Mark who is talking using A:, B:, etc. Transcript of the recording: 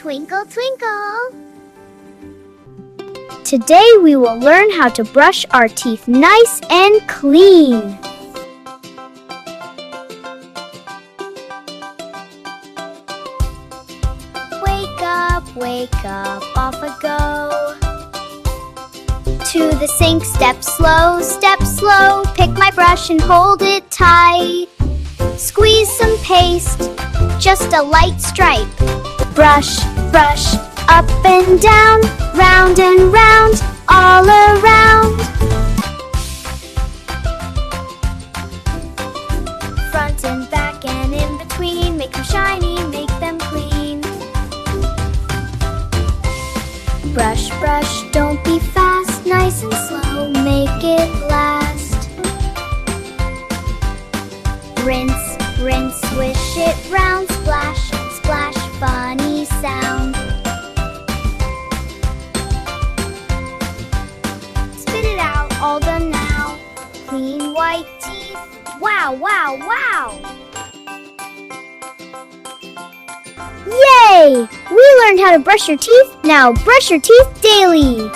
A: Twinkle, twinkle.
B: Today we will learn how to brush our teeth nice and clean.
A: Wake up, off I go. To the sink, step slow, pick my brush and hold it tight. Squeeze some paste, just a light stripe.
B: Brush, brush, up and down, round and round, all around.
A: Front and back and in between, make them shiny, make them clean. Brush, brush, don't be fast, nice and slow, make it last. Rinse, rinse, swish it round, splash, splash, funny sound. Spit it out, all done now. Clean white teeth, wow, wow, wow!
B: Yay! We learned how to brush your teeth. Now brush your teeth daily.